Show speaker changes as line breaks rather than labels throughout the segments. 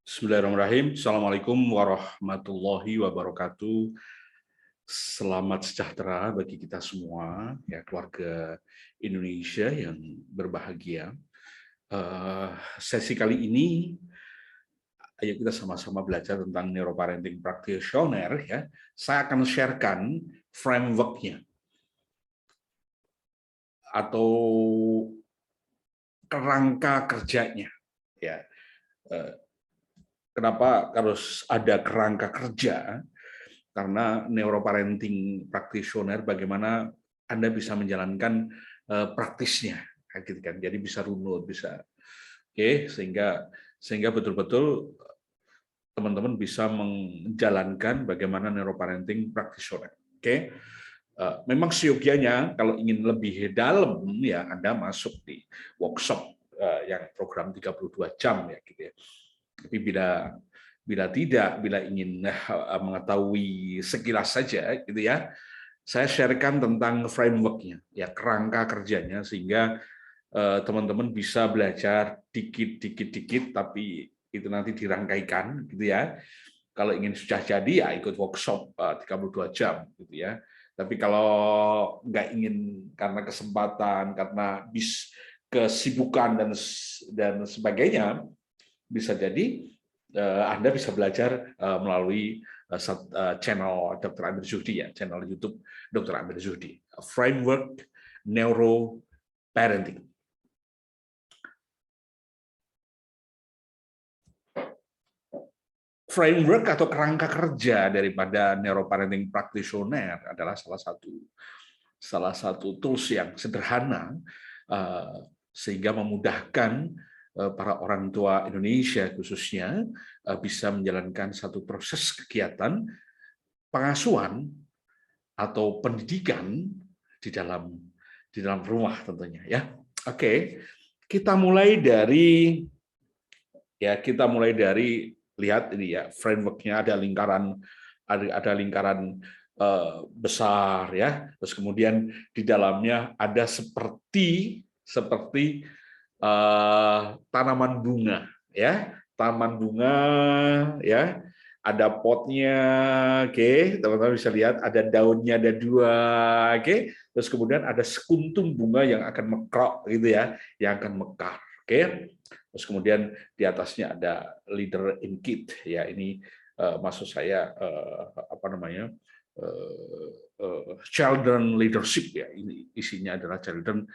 Bismillahirrahmanirrahim. Assalamualaikum warahmatullahi wabarakatuh. Selamat sejahtera bagi kita semua, ya keluarga Indonesia yang berbahagia. Sesi kali ini, ayo kita sama-sama belajar tentang neuroparenting practitioner. Ya, saya akan sharekan framework-nya atau kerangka kerjanya. Ya, kenapa harus ada kerangka kerja? Karena neuroparenting practitioner bagaimana Anda bisa menjalankan praktisnya, gitu kan. Jadi bisa runut, bisa sehingga betul-betul teman-teman bisa menjalankan bagaimana neuroparenting practitioner. Memang seyogianya kalau ingin lebih dalam ya Anda masuk di workshop yang program 32 jam ya gitu ya. Tapi bila ingin mengetahui sekilas saja gitu ya, saya sharekan tentang framework-nya, ya kerangka kerjanya sehingga teman-teman bisa belajar dikit, tapi itu nanti dirangkaikan gitu ya. Kalau ingin sudah jadi ya ikut workshop 32 jam gitu ya. Tapi kalau nggak ingin karena kesempatan, karena kesibukan dan sebagainya, bisa jadi Anda bisa belajar melalui channel Dr. Amir Zuhdi, ya, channel YouTube Dr. Amir Zuhdi, Framework Neuro Parenting. Framework atau kerangka kerja daripada neuroparenting practitioner adalah salah satu tools yang sederhana sehingga memudahkan para orang tua Indonesia khususnya bisa menjalankan satu proses kegiatan pengasuhan atau pendidikan di dalam rumah tentunya ya. Oke, kita mulai dari lihat ini ya, framework-nya ada lingkaran besar ya. Terus kemudian di dalamnya ada seperti tanaman bunga ya, taman bunga ya. Ada potnya, oke, teman-teman bisa lihat ada daunnya ada dua, oke. Terus kemudian ada sekuntum bunga yang akan mekrok gitu ya, yang akan mekar, oke. Terus kemudian di atasnya ada leader in kit, ya ini maksud saya children leadership ya, ini isinya adalah children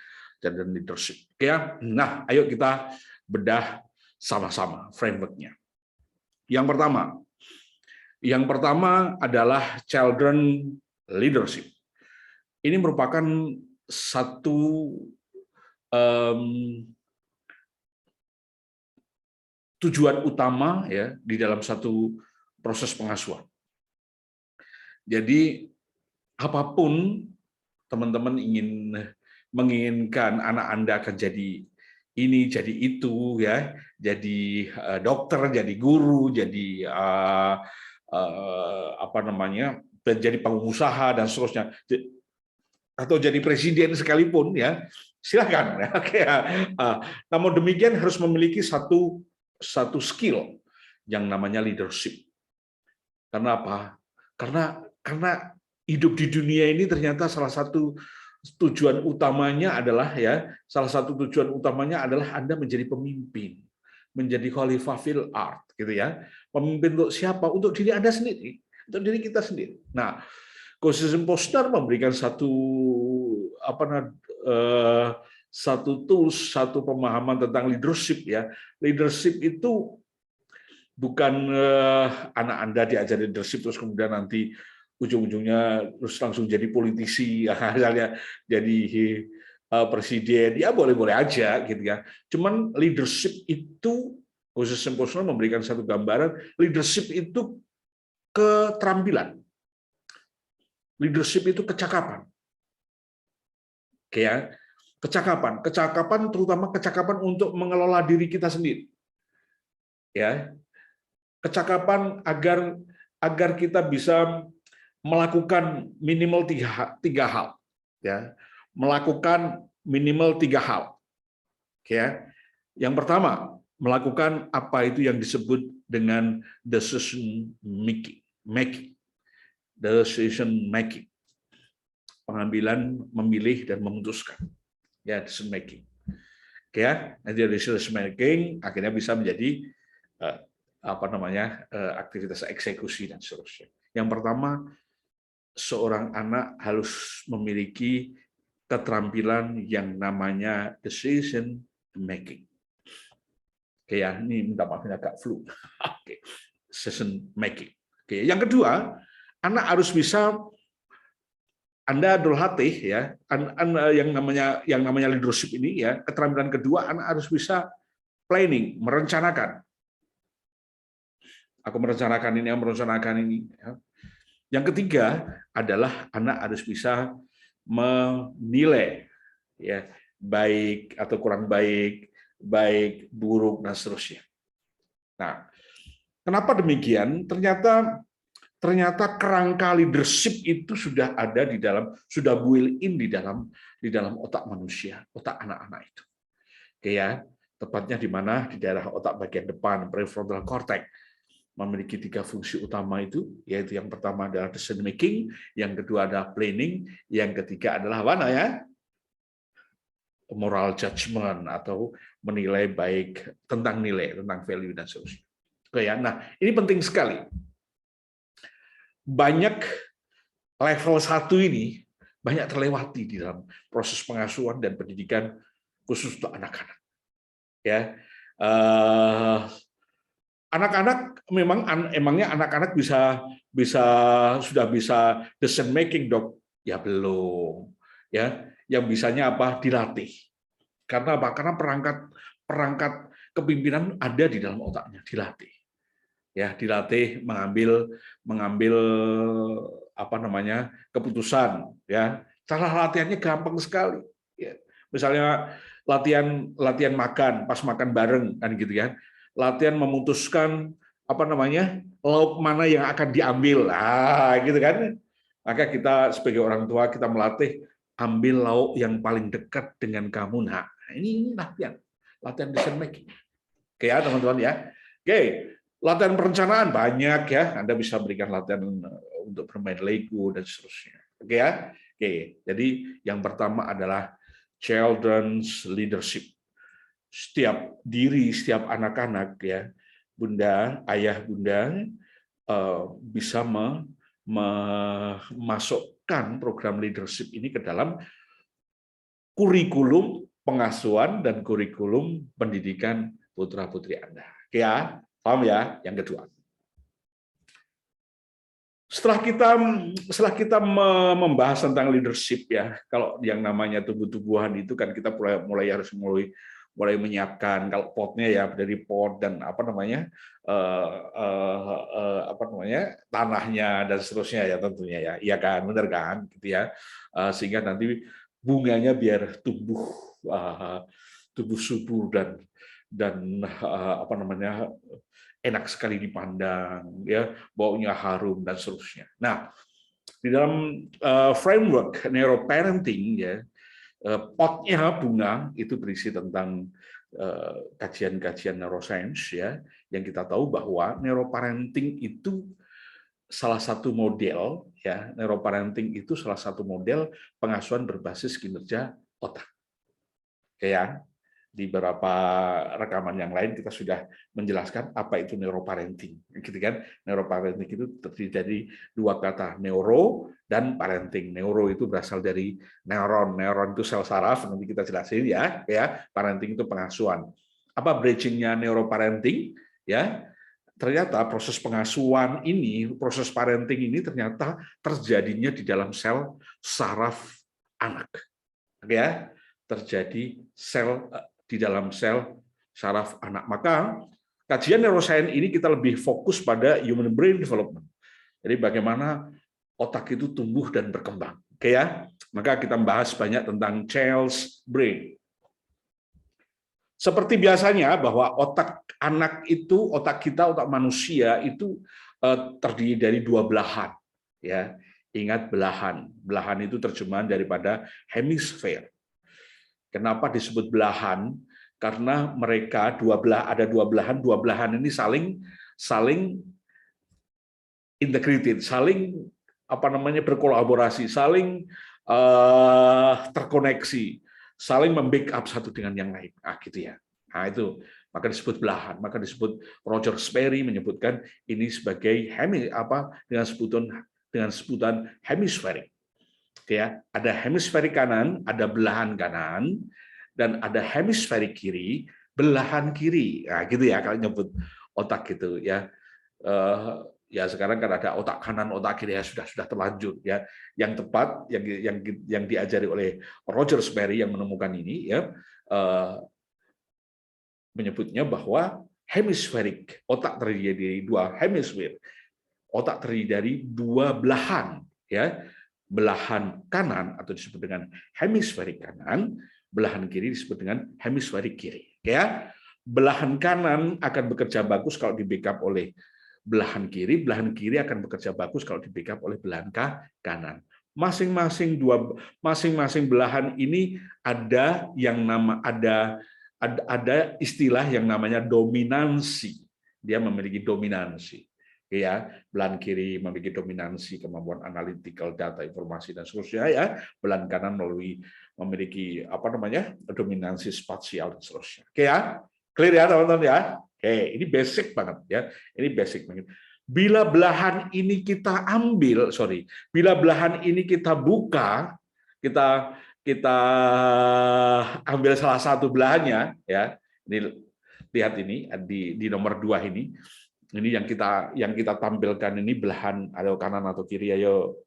leadership. Oke ya. Nah, ayo kita bedah sama-sama framework-nya. Yang pertama adalah children leadership. Ini merupakan satu tujuan utama ya di dalam satu proses pengasuhan. Jadi apapun teman-teman menginginkan anak Anda akan jadi ini, jadi itu ya, jadi dokter, jadi guru, jadi jadi pengusaha dan seterusnya, atau jadi presiden sekalipun ya, silakan. Namun demikian harus memiliki satu skill yang namanya leadership. Karena apa? Karena hidup di dunia ini ternyata salah satu tujuan utamanya adalah Anda menjadi pemimpin, menjadi khalifah fil ard gitu ya. Pemimpin untuk siapa? Untuk diri Anda sendiri, untuk diri kita sendiri. Nah, Ecosystem Posner memberikan satu tools, satu pemahaman tentang leadership ya. Leadership itu bukan anak Anda diajar leadership terus kemudian nanti ujung-ujungnya terus langsung jadi politisi, misalnya jadi presiden, ya boleh-boleh aja gitu ya. Cuman leadership itu, Ecosystem Posner memberikan satu gambaran, leadership itu keterampilan. Leadership itu kecakapan. Oke ya. Kecakapan terutama kecakapan untuk mengelola diri kita sendiri. Ya. Kecakapan agar kita bisa melakukan minimal tiga hal. Ya. Melakukan minimal 3 hal. Oke ya. Yang pertama, melakukan apa itu yang disebut dengan decision making, pengambilan, memilih dan memutuskan, ya, decision making. Oke, ya, nanti decision making akhirnya bisa menjadi aktivitas eksekusi dan seterusnya. Yang pertama, seorang anak harus memiliki keterampilan yang namanya decision making. Oke, ya, ini minta maaf ini agak flu. Oke, decision making. Oke, yang kedua, anak harus bisa, Anda berlatih, ya, yang namanya leadership ini, ya, keterampilan kedua, anak harus bisa planning, merencanakan. Aku merencanakan ini, merencanakan ini. Ya. Yang ketiga adalah anak harus bisa menilai, ya, baik atau kurang baik, baik, buruk, dan seterusnya. Nah, kenapa demikian? Ternyata kerangka leadership itu sudah ada di dalam, sudah built-in di dalam otak manusia, otak anak-anak itu. Oke, ya, tepatnya di mana? Di daerah otak bagian depan, prefrontal cortex, memiliki 3 fungsi utama itu, yaitu yang pertama adalah decision making, yang kedua adalah planning, yang ketiga adalah mana, ya? Moral judgment atau menilai baik, tentang nilai, tentang value dan seterusnya. Oke, ya. Nah, ini penting sekali. Banyak level 1 ini banyak terlewati di dalam proses pengasuhan dan pendidikan khusus untuk anak-anak. Ya, anak-anak emangnya anak-anak sudah bisa decision making, Dok? Ya belum. Ya, yang bisanya apa? Dilatih. Karena apa? Karena perangkat kepimpinan ada di dalam otaknya, dilatih. Ya, dilatih mengambil keputusan, ya. Cara latihannya gampang sekali, ya. Misalnya latihan makan, pas makan bareng kan gitu ya, latihan memutuskan lauk mana yang akan diambil, gitu kan. Maka kita sebagai orang tua, kita melatih, ambil lauk yang paling dekat dengan kamu, nah. Ini latihan decision making. Oke, ya teman-teman, ya. Oke. Latihan perencanaan banyak, ya. Anda bisa berikan latihan untuk bermain Lego dan seterusnya. Oke, ya. Oke. Jadi yang pertama adalah children's leadership. Setiap anak-anak, ya, bunda, ayah, bunda bisa memasukkan program leadership ini ke dalam kurikulum pengasuhan dan kurikulum pendidikan putra-putri Anda. Oke, ya. Paham, ya? Yang kedua. Setelah kita membahas tentang leadership, ya, kalau yang namanya tumbuh-tumbuhan itu kan kita harus mulai menyiapkan, kalau potnya ya dari pot dan tanahnya dan seterusnya, ya, tentunya, ya. Iya kan, benar kan, gitu, ya. Sehingga nanti bunganya biar tumbuh subur dan enak sekali dipandang, ya, baunya harum dan seterusnya. Nah, di dalam framework neuroparenting, ya, potnya bunga itu berisi tentang kajian-kajian neuroscience, ya, yang kita tahu bahwa neuroparenting itu salah satu model, ya, neuroparenting itu salah satu model pengasuhan berbasis kinerja otak. Oke, ya. Di beberapa rekaman yang lain kita sudah menjelaskan apa itu neuroparenting, gitu kan? Neuroparenting itu terdiri dari 2 kata, neuro dan parenting. Neuro itu berasal dari neuron, neuron itu sel saraf, nanti kita jelasin, ya. Parenting itu pengasuhan. Apa bridging-nya neuroparenting? Ya, ternyata proses pengasuhan ini, proses parenting ini ternyata terjadinya di dalam sel saraf anak, oke, ya, terjadi di dalam sel saraf anak. Maka kajian neuroscience ini kita lebih fokus pada human brain development. Jadi bagaimana otak itu tumbuh dan berkembang. Oke, ya. Maka kita membahas banyak tentang child's brain. Seperti biasanya bahwa otak anak itu, otak kita, otak manusia itu terdiri dari 2 belahan. Ya, ingat belahan. Belahan itu terjemahan daripada hemisfer. Kenapa disebut belahan? karena mereka ada dua belahan ini saling integrated, saling berkolaborasi, saling terkoneksi, saling membackup satu dengan yang lain. Gitu ya. Nah, itu maka disebut belahan, maka disebut Roger Sperry menyebutkan ini sebagai dengan sebutan hemisferik. Ya, ada hemisferi kanan, ada belahan kanan, dan ada hemisferi kiri, belahan kiri. Nah, gitu ya kalau nyebut otak gitu ya. Ya sekarang kan ada otak kanan, otak kiri, ya sudah terlanjur ya. Yang tepat yang diajari oleh Roger Sperry yang menemukan ini ya, menyebutnya bahwa hemisferik, otak terdiri dari dua hemisfer, otak terdiri dari dua belahan ya. Belahan kanan atau disebut dengan hemisferi kanan, belahan kiri disebut dengan hemisferi kiri. Ya, belahan kanan akan bekerja bagus kalau di backup oleh belahan kiri akan bekerja bagus kalau di backup oleh belahan kanan. Masing-masing belahan ini ada istilah yang namanya dominansi. Dia memiliki dominansi. Ya, belahan kiri memiliki dominansi kemampuan analitikal, data, informasi dan seterusnya ya. Belahan kanan memiliki dominansi spasial dan seterusnya. Oke ya, clear ya teman-teman ya. Oke, ini basic banget ya. Ini basic banget. Bila belahan ini kita buka, kita ambil salah satu belahannya ya. Ini lihat ini di nomor 2 ini. Ini yang kita tampilkan ini belahan ada kanan atau kiri, ayo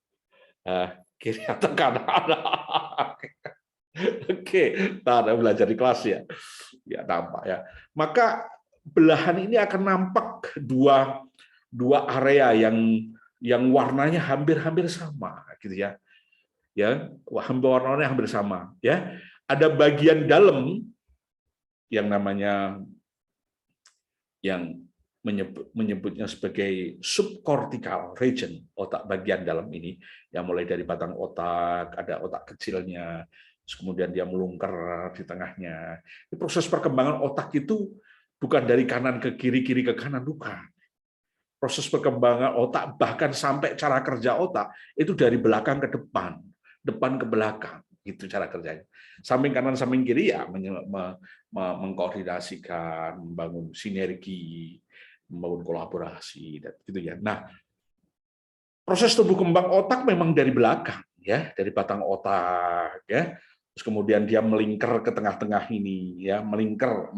kiri atau kanan. Oke, ada belajar di kelas ya. Ya nampak ya. Maka belahan ini akan nampak dua area yang warnanya hampir sama gitu ya. Ya, warnanya hampir sama ya. Ada bagian dalam yang namanya menyebutnya sebagai subcortical region, otak bagian dalam ini, yang mulai dari batang otak, ada otak kecilnya, kemudian dia melungker di tengahnya. Proses perkembangan otak itu bukan dari kanan ke kiri, kiri ke kanan, bukan. Proses perkembangan otak, bahkan sampai cara kerja otak, itu dari belakang ke depan ke belakang. Itu cara kerjanya. Samping kanan, samping kiri ya mengkoordinasikan, membangun sinergi, membangun kolaborasi dan gitu ya. Nah, proses tumbuh kembang otak memang dari belakang ya, dari batang otak ya. Terus kemudian dia melingkar ke tengah-tengah ini ya, melingkar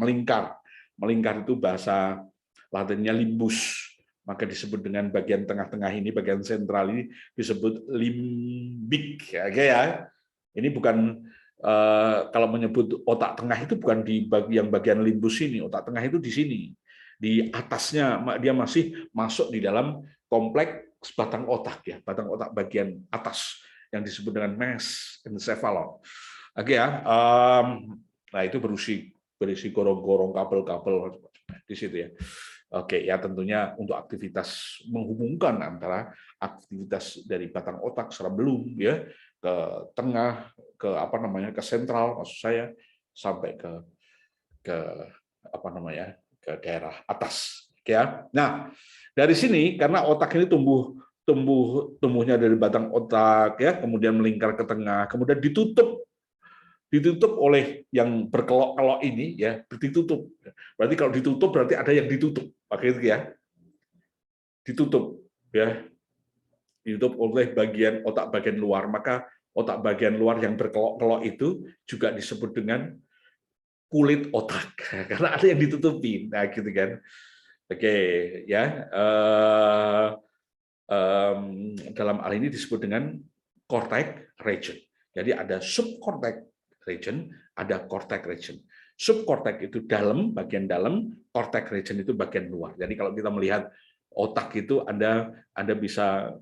itu bahasa Latinnya limbus. Maka disebut dengan bagian tengah-tengah ini, bagian sentral ini disebut limbik ya. Ini bukan kalau menyebut otak tengah itu bukan di bagian limbus ini, otak tengah itu di sini. Di atasnya dia masih masuk di dalam kompleks batang otak ya, batang otak bagian atas yang disebut dengan mesh encephalon. Oke ya, nah itu berisi gorong-gorong kabel-kabel di situ ya. Oke ya, tentunya untuk aktivitas menghubungkan antara aktivitas dari batang otak cerebellum ya ke tengah, ke sentral maksud saya, sampai ke daerah atas ya. Nah, dari sini karena otak ini tumbuhnya dari batang otak ya, kemudian melingkar ke tengah, kemudian ditutup oleh yang berkelok-kelok ini ya, ditutup. Berarti kalau ditutup berarti ada yang ditutup. Pakai itu ya. Ditutup ya. Ditutup oleh bagian otak bagian luar, maka otak bagian luar yang berkelok-kelok itu juga disebut dengan kulit otak karena ada yang ditutupin, nah gitu kan. Oke ya, dalam hal ini disebut dengan cortex region. Jadi ada subcortex region, ada cortex region. Subcortex itu bagian dalam, cortex region itu bagian luar. Jadi kalau kita melihat otak itu Anda bisa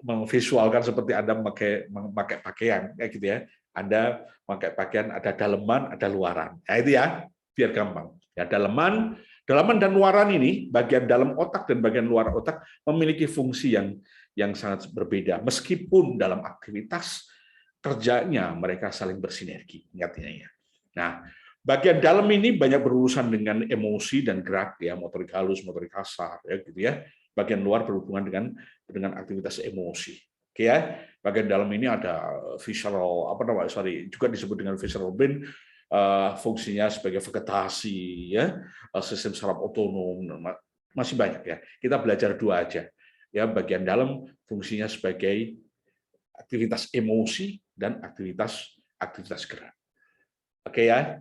memvisualkan seperti Anda memakai pakaian kayak gitu ya. Anda pakai pakaian ada daleman, ada luaran. Nah, itu ya, biar gampang. Ya, dalaman dan luaran ini, bagian dalam otak dan bagian luar otak memiliki fungsi yang sangat berbeda. Meskipun dalam aktivitas kerjanya mereka saling bersinergi, ingatnya ya. Nah, bagian dalam ini banyak berurusan dengan emosi dan gerak ya, motorik halus, motorik kasar ya gitu ya. Bagian luar berhubungan dengan aktivitas emosi. Oke ya. Bagian dalam ini ada visceral juga disebut dengan visceral brain, fungsinya sebagai vegetasi ya, sistem saraf otonom, masih banyak ya. Kita belajar dua aja. Ya, bagian dalam fungsinya sebagai aktivitas emosi dan aktivitas gerak. Oke ya.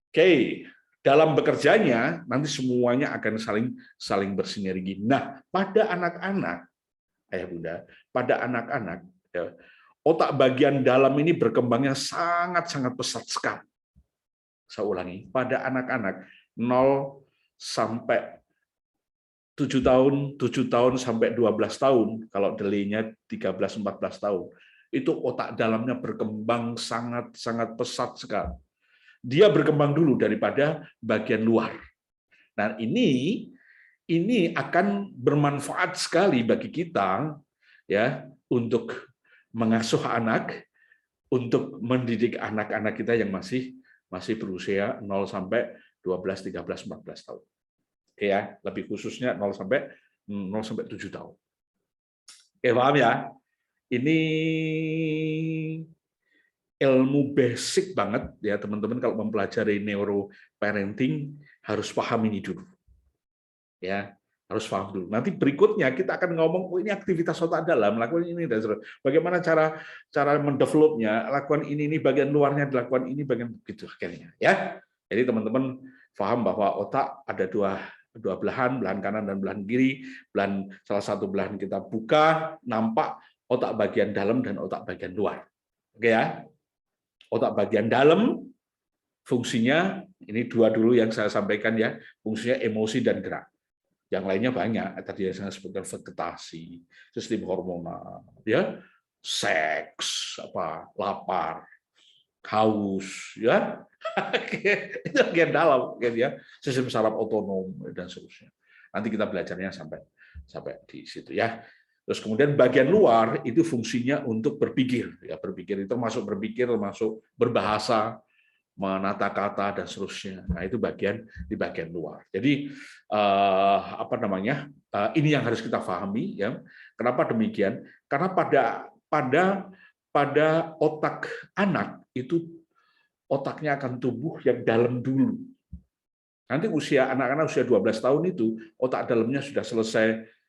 Oke, dalam bekerjanya nanti semuanya akan saling bersinergi. Nah, pada anak-anak, ayah bunda, pada anak-anak, ya, otak bagian dalam ini berkembangnya sangat-sangat pesat sekali. Saya ulangi, pada anak-anak 0 sampai 7 tahun sampai 12 tahun, kalau delaynya 13-14 tahun, itu otak dalamnya berkembang sangat-sangat pesat sekali. Dia berkembang dulu daripada bagian luar. Nah, ini akan bermanfaat sekali bagi kita ya untuk mengasuh anak, untuk mendidik anak-anak kita yang masih berusia 0 sampai 12, 13, 14 tahun. Oke ya, lebih khususnya 0 sampai 7 tahun. Oke, paham ya? Ini ilmu basic banget ya teman-teman, kalau mempelajari neuroparenting harus paham ini dulu. Ya, harus paham dulu. Nanti berikutnya kita akan ngomong, oh ini aktivitas otak dalam, lakukan ini dan sebagainya. Bagaimana cara mendevelopnya, lakukan ini bagian luarnya dilakukan ini bagian begitu akhirnya ya. Jadi teman-teman paham bahwa otak ada dua belahan kanan dan belahan kiri. Salah satu belahan kita buka, nampak otak bagian dalam dan otak bagian luar. Oke ya. Otak bagian dalam fungsinya, ini dua dulu yang saya sampaikan ya, fungsinya emosi dan gerak. Yang lainnya banyak, tadi yang saya sebutkan vegetasi, sistem hormonal, ya, seks, lapar, haus, ya, itu bagian dalam, ya, sistem saraf otonom dan seterusnya. Nanti kita belajarnya sampai di situ ya. Terus kemudian bagian luar itu fungsinya untuk berpikir, ya, berpikir itu termasuk berbahasa, menata kata dan seterusnya. Nah, itu di bagian luar. Jadi ini yang harus kita pahami ya. Kenapa demikian? Karena pada otak anak itu otaknya akan tumbuh yang dalam dulu. Nanti anak-anak usia 12 tahun itu otak dalamnya sudah selesai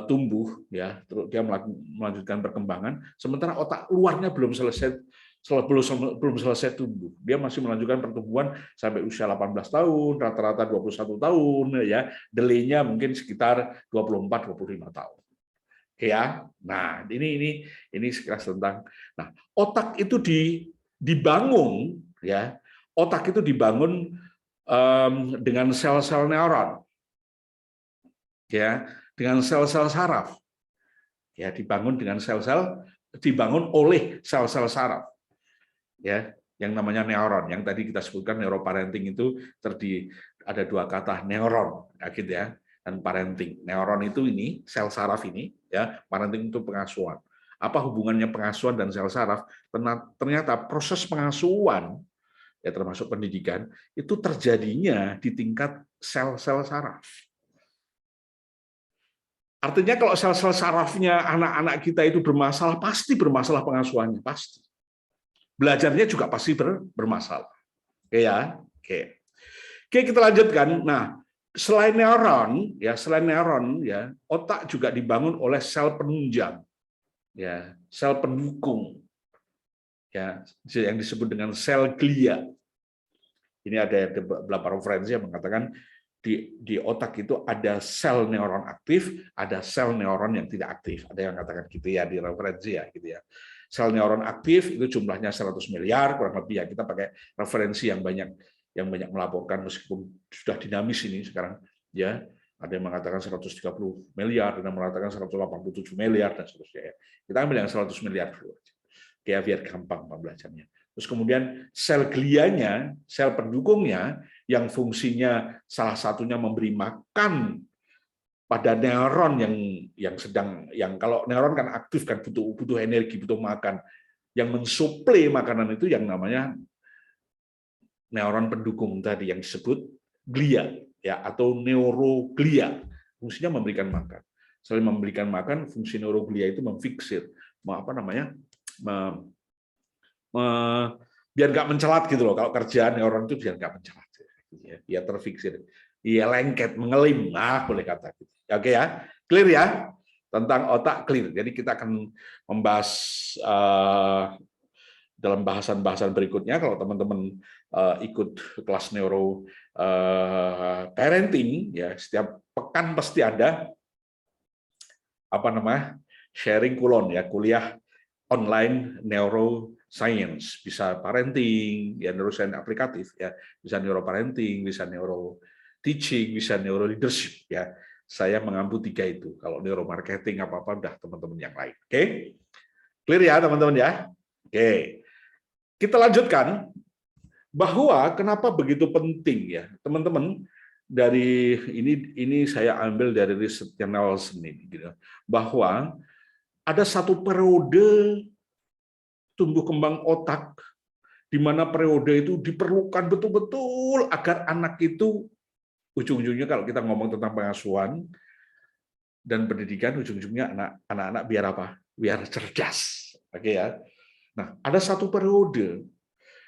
tumbuh ya, terus dia melanjutkan perkembangan, sementara otak luarnya belum selesai tumbuh. Dia masih melanjutkan pertumbuhan sampai usia 18 tahun, rata-rata 21 tahun ya. Delaynya mungkin sekitar 24-25 tahun. Oke ya. Nah, ini sekilas tentang otak itu dibangun ya. Otak itu dibangun dengan sel-sel neuron. Ya, dengan sel-sel saraf. Ya, dibangun oleh sel-sel saraf. Ya, yang namanya neuron, yang tadi kita sebutkan neuroparenting itu ada dua kata, neuron, gitu ya, dan parenting. Neuron itu ini sel saraf ini, ya, parenting itu pengasuhan. Apa hubungannya pengasuhan dan sel saraf? Ternyata proses pengasuhan, ya termasuk pendidikan, itu terjadinya di tingkat sel-sel saraf. Artinya kalau sel-sel sarafnya anak-anak kita itu bermasalah, pasti bermasalah pengasuhannya, pasti. Belajarnya juga pasti bermasalah. Oke ya. Oke, kita lanjutkan. Nah, selain neuron ya, otak juga dibangun oleh sel penunjang. Ya, sel pendukung. Ya, yang disebut dengan sel glia. Ini ada beberapa referensi yang mengatakan di otak itu ada sel neuron aktif, ada sel neuron yang tidak aktif. Ada yang mengatakan gitu ya di referensi ya gitu ya. Sel neuron aktif itu jumlahnya 100 miliar kurang lebih ya. Kita pakai referensi yang banyak melaporkan meskipun sudah dinamis ini sekarang ya. Ada yang mengatakan 130 miliar, ada yang mengatakan 187 miliar dan seterusnya ya. Kita ambil yang 100 miliar dulu. Kayak biar gampang pembelajarannya. Terus kemudian sel glianya, sel pendukungnya, yang fungsinya salah satunya memberi makan pada neuron yang kalau neuron kan aktif kan butuh energi, butuh makan. yang mensuplai makanan itu yang namanya neuron pendukung tadi yang disebut glia ya atau neuroglia. Fungsinya memberikan makan. Selain memberikan makan, fungsi neuroglia itu memfiksir, biar nggak mencelat gitu loh. Kalau kerjaan neuron itu biar nggak mencelat, ya terfiksir, ya lengket, mengelim, boleh kata. Oke ya, clear ya tentang otak clear. Jadi kita akan membahas dalam bahasan-bahasan berikutnya. Kalau teman-teman ikut kelas neuro parenting, ya setiap pekan pasti ada sharing kulon ya, kuliah online neuroscience, bisa parenting, ya neuroscience aplikatif ya, bisa neuroparenting, bisa neuro teaching, bisa neuro leadership ya. Saya mengampu 3 itu. Kalau neuromarketing apa-apa udah teman-teman yang lain. Oke? Clear ya teman-teman ya? Oke. Kita lanjutkan bahwa kenapa begitu penting ya, teman-teman. Dari ini saya ambil dari risetnya Nelson ini gitu, bahwa ada satu periode tumbuh kembang otak di mana periode itu diperlukan betul-betul agar anak itu ujung-ujungnya, kalau kita ngomong tentang pengasuhan dan pendidikan, ujung-ujungnya anak-anak biar apa? Biar cerdas. Oke ya. Nah, ada satu periode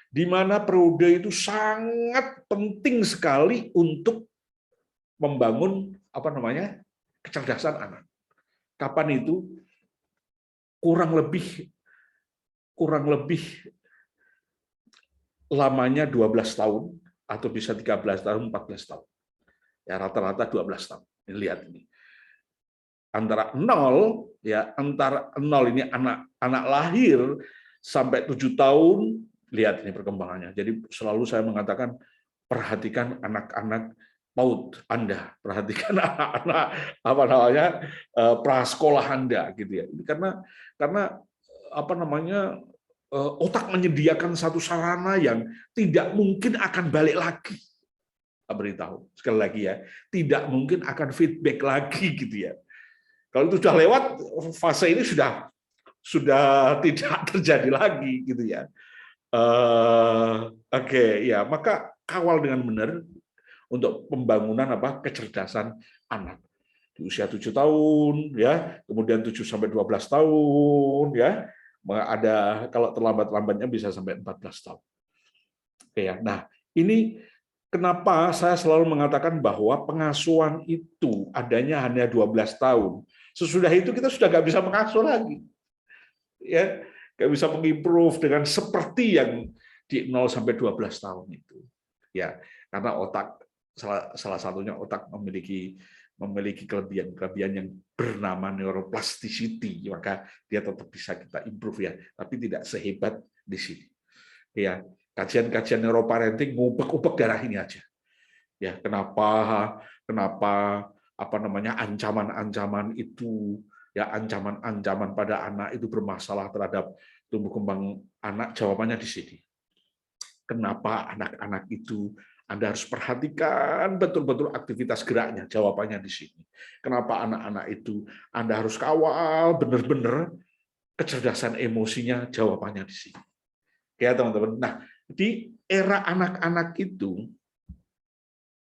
di mana periode itu sangat penting sekali untuk membangun kecerdasan anak. Kapan itu? Kurang lebih lamanya 12 tahun atau bisa 13 tahun, 14 tahun. Ya rata-rata 12 tahun. Ini lihat ini. Antara 0 ini anak lahir sampai 7 tahun, lihat ini perkembangannya. Jadi selalu saya mengatakan perhatikan anak-anak PAUD Anda, perhatikan anak-anak prasekolah Anda gitu ya. Ini karena otak menyediakan satu sarana yang tidak mungkin akan balik lagi. Beritahu sekali lagi ya, tidak mungkin akan feedback lagi gitu ya. Kalau itu sudah lewat, fase ini sudah tidak terjadi lagi gitu ya. Oke, ya maka kawal dengan benar untuk pembangunan kecerdasan anak di usia 7 tahun ya, kemudian 7 sampai 12 tahun ya. Ada kalau terlambat-lambatnya bisa sampai 14 tahun. Oke ya. Nah, ini kenapa saya selalu mengatakan bahwa pengasuhan itu adanya hanya 12 tahun. Sesudah itu kita sudah nggak bisa mengasuh lagi. Ya, nggak bisa mengimprove dengan seperti yang di 0 sampai 12 tahun itu. Ya, karena otak salah satunya otak memiliki kelebihan yang bernama neuroplasticity, maka dia tetap bisa kita improve ya, tapi tidak sehebat di sini. Ya, kajian neuroparenting ngubek-ubek darah ini aja. Ya, kenapa ancaman-ancaman itu ya, ancaman-ancaman pada anak itu bermasalah terhadap tumbuh kembang anak, jawabannya di sini. Kenapa anak-anak itu Anda harus perhatikan betul-betul aktivitas geraknya, jawabannya di sini. Kenapa anak-anak itu Anda harus kawal benar-benar kecerdasan emosinya, jawabannya di sini. Ya teman-teman. Nah, di era anak-anak itu,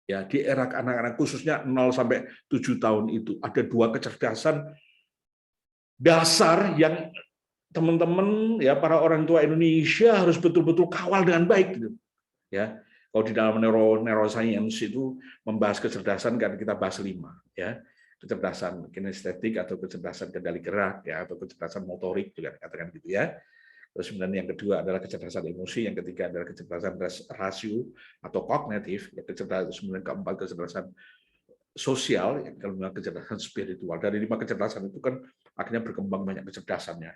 ya di era anak-anak khususnya 0 sampai 7 tahun itu ada 2 kecerdasan dasar yang teman-teman ya para orang tua Indonesia harus betul-betul kawal dengan baik gitu. Ya. Kalau di dalam neuroscience itu membahas kecerdasan kan kita bahas 5 ya. Kecerdasan kinestetik atau kecerdasan kendali gerak ya, atau kecerdasan motorik juga katakan gitu ya. Terus kemudian yang kedua adalah kecerdasan emosi, yang ketiga adalah kecerdasan rasio atau kognitif, ya kecerdasan, kemudian keempat kecerdasan sosial, yang kelima kecerdasan spiritual. Dari 5 kecerdasan itu kan akhirnya berkembang banyak kecerdasannya.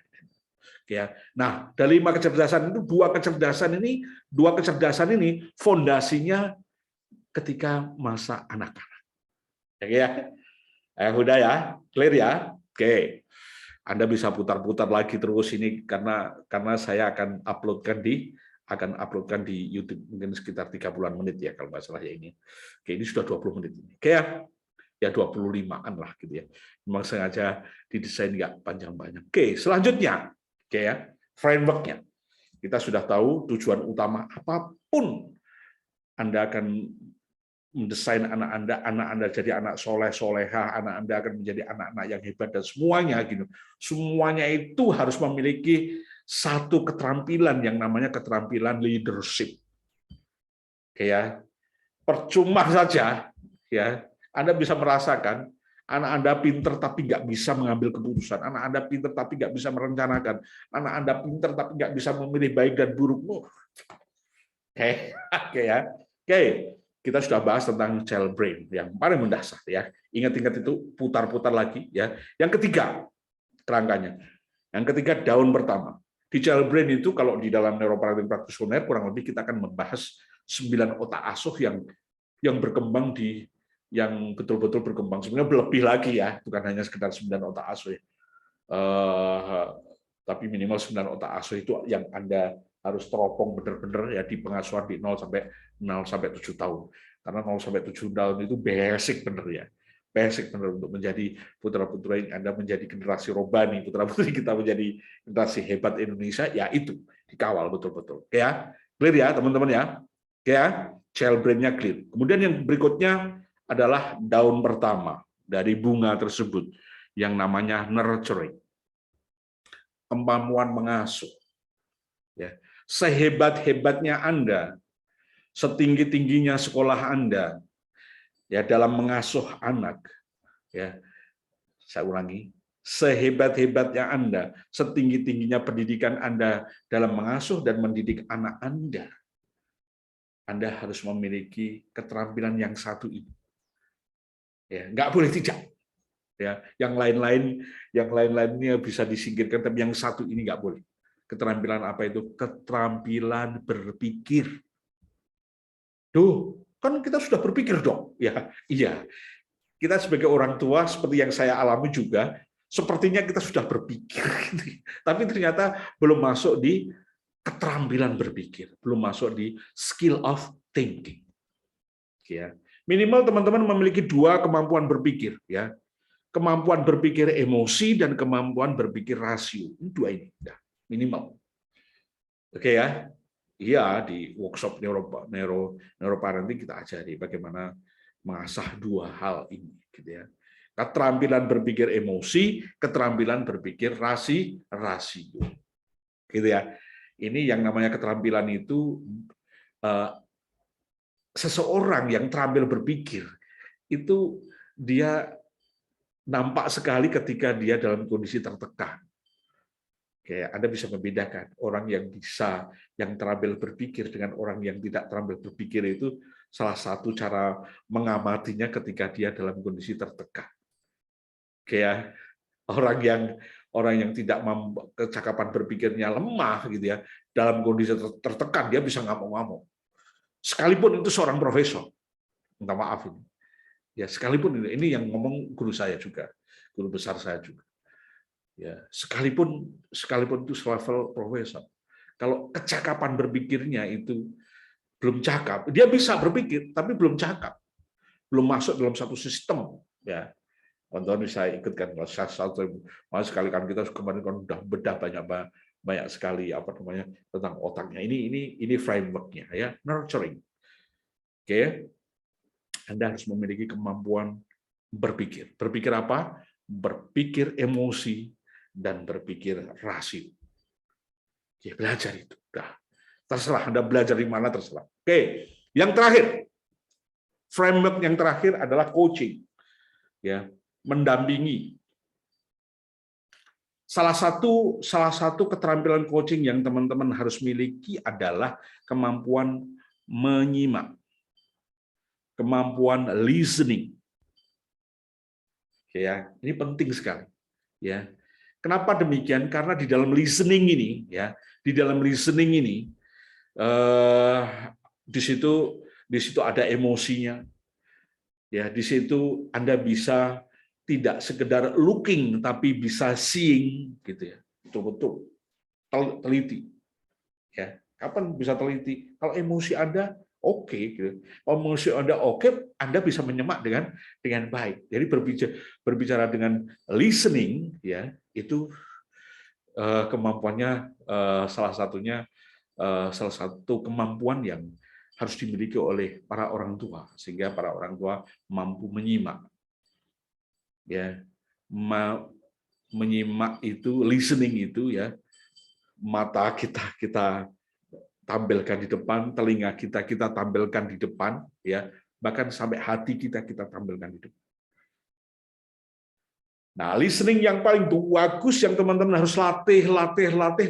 Ya. Nah, dari 5 kecerdasan itu 2 kecerdasan ini fondasinya ketika masa anak-anak. Ya. Udah ya, clear ya. Oke. Anda bisa putar-putar lagi terus ini karena saya akan uploadkan di YouTube mungkin sekitar 30-an menit ya kalau nggak salah ya ini. Oke, ini sudah 20 menit ini. Oke ya 25-an lah gitu ya. Memang sengaja didesain nggak panjang banyak. Oke, selanjutnya. Oke ya. framework-nya. Kita sudah tahu tujuan utama apapun Anda akan mendesain anak Anda jadi anak soleh, soleha, anak Anda akan menjadi anak-anak yang hebat dan semuanya gitu. Semuanya itu harus memiliki satu keterampilan yang namanya keterampilan leadership. Oke ya. Percuma saja ya, Anda bisa merasakan anak Anda pinter tapi nggak bisa mengambil keputusan, anak Anda pinter tapi nggak bisa merencanakan, anak Anda pinter tapi nggak bisa memilih baik dan buruk. Oke, oke ya. Oke, kita sudah bahas tentang child brain yang paling mendasar ya. Ingat-ingat itu, putar-putar lagi ya. Yang ketiga, kerangkanya. Yang ketiga, daun pertama. Di child brain itu kalau di dalam neuroparenting practitioner kurang lebih kita akan membahas 9 otak asuh yang berkembang yang betul-betul berkembang. Sebenarnya lebih lagi ya, bukan hanya sekedar 9 otak asuh ya. Tapi minimal 9 otak asuh itu yang Anda harus teropong benar-benar ya di pengasuhan di 0 sampai 7 tahun. Karena 0 sampai 7 tahun itu basic benar ya. Basic benar untuk menjadi putra-putri Anda menjadi generasi robani, putra-putri kita menjadi generasi hebat Indonesia, ya itu dikawal betul-betul. Ya, clear ya teman-teman ya. Ya, child brain-nya clear. Kemudian yang berikutnya adalah daun pertama dari bunga tersebut yang namanya nurturing. Kemampuan mengasuh. Ya, sehebat-hebatnya Anda, setinggi-tingginya sekolah Anda, ya dalam mengasuh anak, ya saya ulangi, sehebat-hebatnya Anda, setinggi-tingginya pendidikan Anda dalam mengasuh dan mendidik anak Anda harus memiliki keterampilan yang satu ini. Ya, nggak boleh tidak. Ya, yang lain-lainnya bisa disingkirkan, tapi yang satu ini nggak boleh. Keterampilan apa itu? Keterampilan berpikir. Duh, kan kita sudah berpikir dong. Ya, iya. Kita sebagai orang tua seperti yang saya alami juga, sepertinya kita sudah berpikir, tapi ternyata belum masuk di keterampilan berpikir, belum masuk di skill of thinking. Ya, minimal teman-teman memiliki 2 kemampuan berpikir, ya, kemampuan berpikir emosi dan kemampuan berpikir rasio. Ini 2 ini, ya, minimal. Oke ya. Iya, di workshop neuroparenting kita ajari bagaimana mengasah 2 hal ini gitu ya. Keterampilan berpikir emosi, keterampilan berpikir rasio. Gitu ya. Ini yang namanya keterampilan itu seseorang yang terampil berpikir itu dia nampak sekali ketika dia dalam kondisi tertekan. Oke, Anda bisa membedakan orang yang terampil berpikir dengan orang yang tidak terampil berpikir itu salah satu cara mengamatinya ketika dia dalam kondisi tertekan. Oke ya, orang yang tidak kecakapan berpikirnya lemah gitu ya, dalam kondisi tertekan dia bisa ngamuk-ngamuk. Sekalipun itu seorang profesor, minta maaf ini. Ya, sekalipun ini yang ngomong guru saya juga, guru besar saya juga. Ya, sekalipun itu level profesor, kalau kecakapan berpikirnya itu belum cakap, dia bisa berpikir tapi belum cakap, belum masuk dalam satu sistem. Ya, teman-teman bisa ikutkan kalau sekali kan kita kemarin kan udah bedah banyak sekali apa namanya tentang otaknya. Ini frameworknya ya, nurturing. Oke, Anda harus memiliki kemampuan berpikir. Berpikir apa? Berpikir emosi dan berpikir rasio. Ya, belajar itu. Nah, terserah Anda belajar di mana terserah. Oke, yang terakhir. Framework yang terakhir adalah coaching. Ya, mendampingi. Salah satu keterampilan coaching yang teman-teman harus miliki adalah kemampuan menyimak. Kemampuan listening. Ya, ini penting sekali. Ya. Kenapa demikian? Karena di dalam listening ini, di situ ada emosinya. Ya, di situ Anda bisa tidak sekedar looking, tapi bisa seeing, gitu ya. Betul-betul teliti. Ya, kapan bisa teliti? Kalau emosi Anda oke, gitu. Kalau emosi Anda oke, Anda bisa menyemak dengan baik. Jadi berbicara dengan listening, ya itu kemampuannya salah satu kemampuan yang harus dimiliki oleh para orang tua, sehingga para orang tua mampu menyimak, ya, menyimak itu, listening itu, ya, mata kita tampilkan di depan, telinga kita tampilkan di depan, ya, bahkan sampai hati kita tampilkan di depan. Nah, listening yang paling bagus yang teman-teman harus latih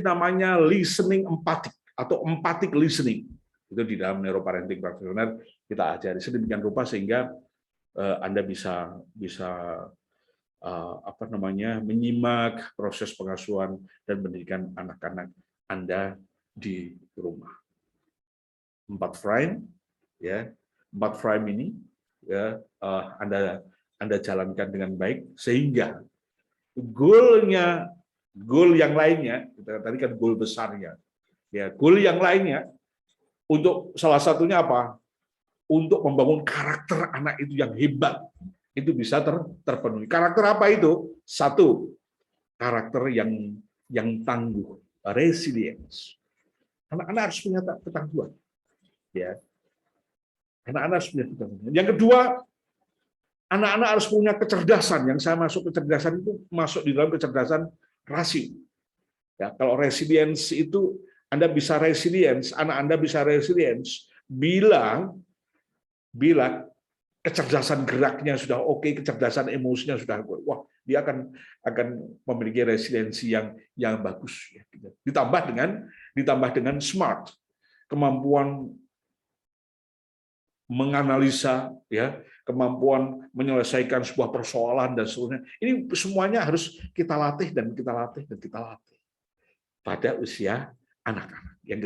namanya listening empatik atau empathic listening. Itu di dalam neuroparenting practitioner kita ajari sedemikian rupa sehingga Anda bisa menyimak proses pengasuhan dan pendidikan anak-anak Anda di rumah. 4 frame, ya, 4 frame ini, ya, Anda jalankan dengan baik sehingga goal yang lainnya, tadi kan goal besarnya, ya, goal yang lainnya untuk salah satunya apa? Untuk membangun karakter anak itu yang hebat, itu bisa terpenuhi. Karakter apa itu? Satu, karakter yang tangguh, resilience. Anak-anak harus punya ketangguhan, ya. Anak-anak harus punya ketangguhan. Yang kedua, anak-anak harus punya kecerdasan. Yang saya masuk kecerdasan itu masuk di dalam kecerdasan rasio. Ya, kalau resilience itu Anda bisa resilience, anak Anda bisa resilience bila kecerdasan geraknya sudah oke, kecerdasan emosinya sudah oke. Wah, dia akan memiliki resiliensi yang bagus. Ditambah dengan smart, kemampuan menganalisa, ya, kemampuan menyelesaikan sebuah persoalan dan seterusnya. Ini semuanya harus kita latih pada usia anak-anak. Yang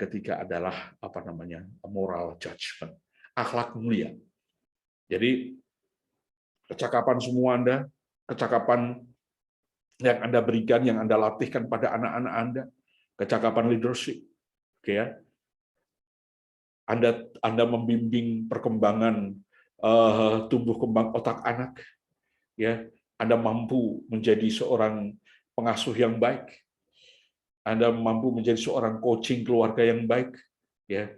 ketiga adalah moral judgment, akhlak mulia. Jadi kecakapan semua Anda, kecakapan yang Anda berikan, yang Anda latihkan pada anak-anak Anda, kecakapan leadership, oke, ya. Anda membimbing perkembangan tumbuh kembang otak anak, ya. Anda mampu menjadi seorang pengasuh yang baik, Anda mampu menjadi seorang coaching keluarga yang baik, ya,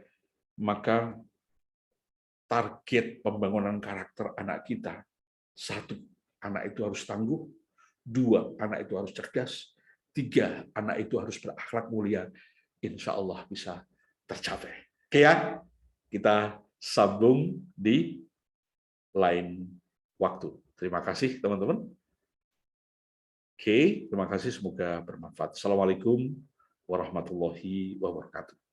maka target pembangunan karakter anak kita, 1, anak itu harus tangguh, 2, anak itu harus cerdas, 3, anak itu harus berakhlak mulia. Insya Allah bisa tercapai. Oke, ya, kita sambung di lain waktu. Terima kasih, teman-teman. Oke, terima kasih, semoga bermanfaat. Assalamualaikum warahmatullahi wabarakatuh.